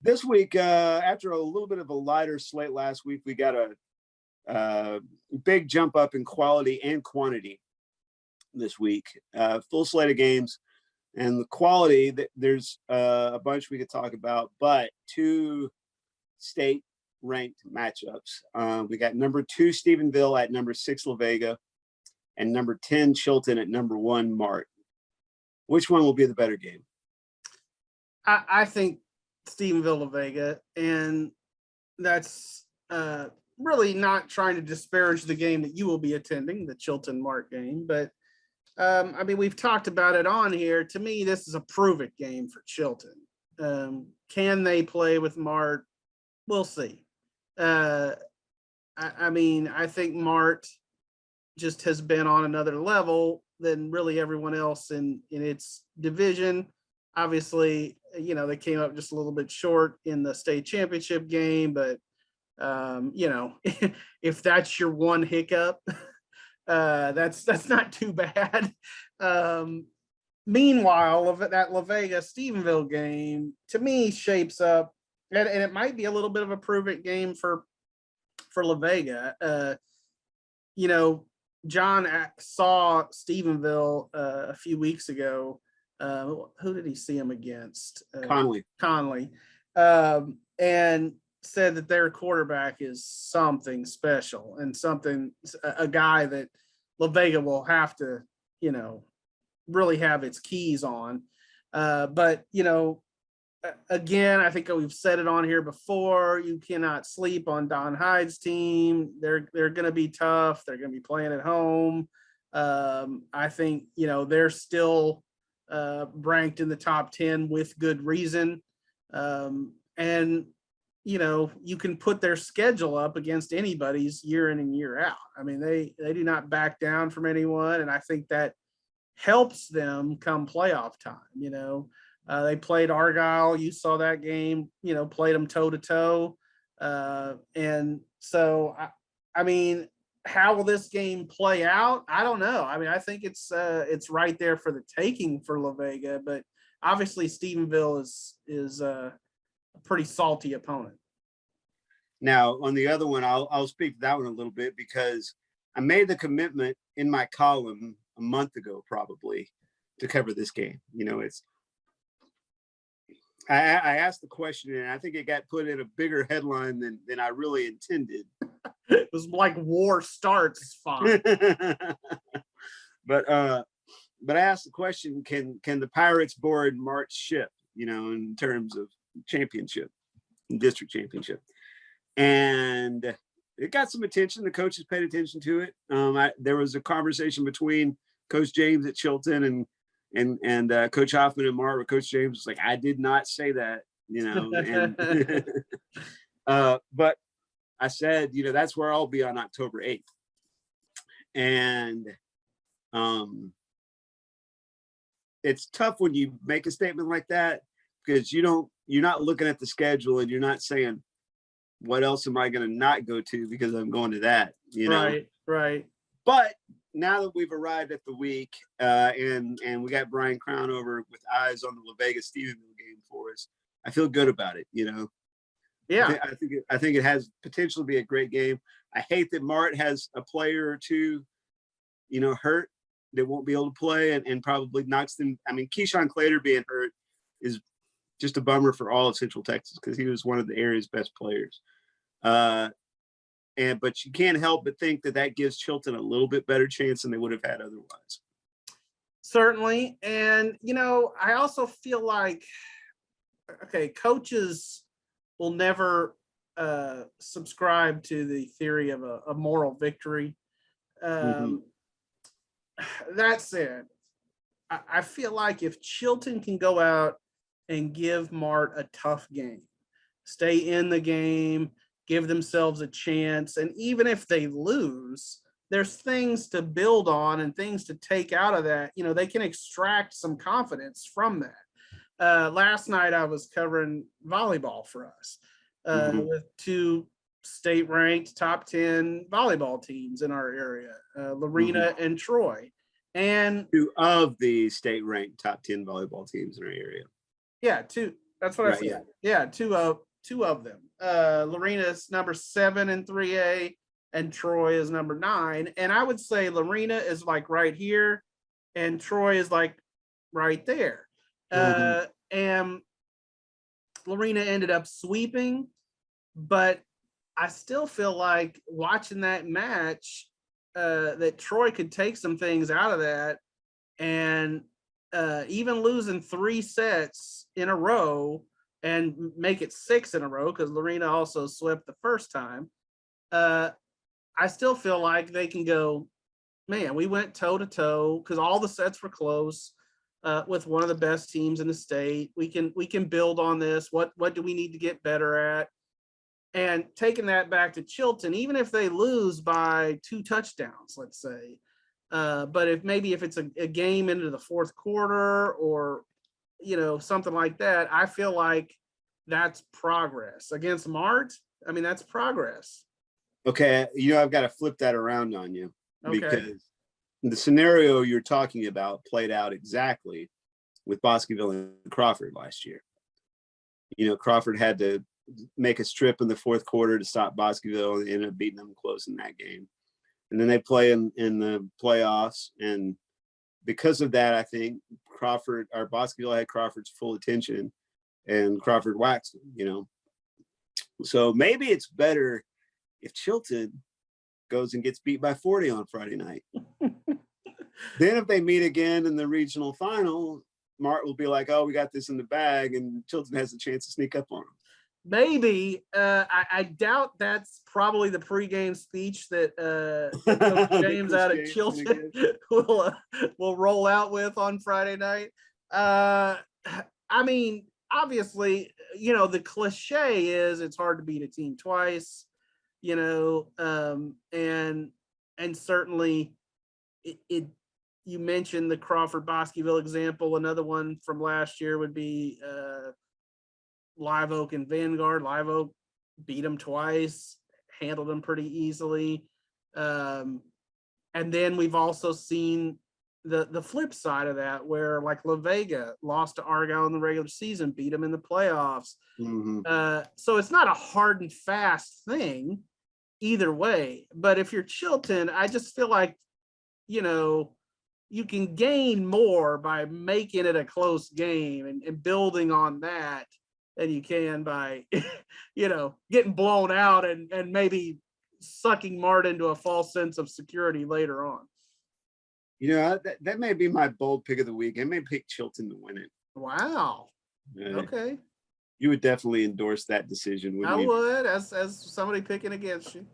This week, after a little bit of a lighter slate last week, we got a big jump up in quality and quantity this week. Full slate of games, and the quality, there's a bunch we could talk about, but two state ranked matchups. We got number 2 Stephenville at number 6 La-Vega, and number 10 Chilton at number 1 Mart. Which one will be the better game? I think Stephenville, La-Vega, and that's really not trying to disparage the game that you will be attending, the Chilton Mart game, but I mean, we've talked about it on here. To me, this is a prove-it game for Chilton. Can they play with Mart? We'll see. I mean, I think Mart just has been on another level than really everyone else in its division. Obviously, you know, they came up just a little bit short in the state championship game, but you know, if that's your one hiccup, that's not too bad. Meanwhile, that La-Vega Stephenville game to me shapes up, and it might be a little bit of a prove-it game for La-Vega. You know, John saw Stephenville a few weeks ago. Who did he see him against? Conley. And said that their quarterback is something special and a guy that La-Vega will have to, you know, really have its keys on. But, you know, again, I think we've said it on here before, you cannot sleep on Don Hyde's team. They're going to be tough. They're going to be playing at home. I think, you know, they're still ranked in the top 10 with good reason. And, you know, you can put their schedule up against anybody's year in and year out. I mean, they do not back down from anyone. And I think that helps them come playoff time. You know, they played Argyle. You saw that game, you know, played them toe to toe. And so, I mean, how will this game play out? I don't know. I mean, I think it's right there for the taking for La-Vega, but obviously Stephenville is a pretty salty opponent. Now, on the other one, I'll speak to that one a little bit because I made the commitment in my column a month ago, probably, to cover this game. You know, I asked the question, and I think it got put in a bigger headline than I really intended. It was like war starts fine. But I asked the question, can the Pirates board Mart's ship, you know, in terms of championship, district championship? And it got some attention. The coaches paid attention to it. There was a conversation between Coach James at Chilton and Coach Hoffman and Mart, where Coach James was like, I did not say that, you know. And but I said, you know, that's where I'll be on October 8th. And it's tough when you make a statement like that because you're not looking at the schedule and you're not saying, what else am I going to not go to because I'm going to that, you know? Right. But now that we've arrived at the week and we got Brian Crown over with eyes on the La-Vega Stephenville game for us, I feel good about it, you know? Yeah, I think it has potential to be a great game. I hate that Mart has a player or two, you know, hurt that won't be able to play and probably knocks them. I mean, Keyshawn Clater being hurt is just a bummer for all of Central Texas because he was one of the area's best players. But you can't help but think that gives Chilton a little bit better chance than they would have had otherwise. Certainly. And, you know, I also feel like, okay, coaches will never subscribe to the theory of a moral victory. That said, I feel like if Chilton can go out and give Mart a tough game, stay in the game, give themselves a chance, and even if they lose, there's things to build on and things to take out of that. You know, they can extract some confidence from that. Last night I was covering volleyball for us with two state-ranked top 10 volleyball teams in our area, Lorena and Troy. And 2 of the state-ranked top 10 volleyball teams in our area. Yeah, two That's what I said. Yeah, two of them. Lorena is number 7 in 3A, and Troy is number 9. And I would say Lorena is like right here, and Troy is like right there. And Lorena ended up sweeping, but I still feel like watching that match, that Troy could take some things out of that, and even losing 3 sets in a row and make it 6 in a row, because Lorena also swept the first time. I still feel like they can go, man, we went toe to toe because all the sets were close, with one of the best teams in the state. We can build on this. What do we need to get better at? And taking that back to Chilton, even if they lose by 2 touchdowns, let's say, but if it's a game into the 4th quarter, or something like that, I feel like that's progress. Against Mart, I mean, that's progress. Okay, I've got to flip that around on you, because Okay. the scenario you're talking about played out exactly with Bosqueville and Crawford last year. Crawford had to make a strip in the 4th quarter to stop Bosqueville, and ended up beating them close in that game. And then they play in the playoffs, and because of that, I think Bosqueville had Crawford's full attention, and Crawford waxed him. So maybe it's better if Chilton goes and gets beat by 40 on Friday night. Then if they meet again in the regional final, Mart will be like, oh, we got this in the bag, and Chilton has a chance to sneak up on them. Maybe. I doubt that's probably the pregame speech that Coach James out at Chilton will roll out with on Friday night. I mean, obviously, the cliche is it's hard to beat a team twice, and certainly it you mentioned the Crawford Bosqueville example. Another one from last year would be Live Oak and Vanguard. Live Oak beat them twice, handled them pretty easily. And then we've also seen the flip side of that, where like La-Vega lost to Argyle in the regular season, beat them in the playoffs. So it's not a hard and fast thing either way. But if you're Chilton, I just feel like, you can gain more by making it a close game and building on that than you can by, getting blown out and maybe sucking Mart into a false sense of security later on. That may be my bold pick of the week. I may pick Chilton to win it. Wow. Okay. You would definitely endorse that decision, wouldn't you? I would, as somebody picking against you.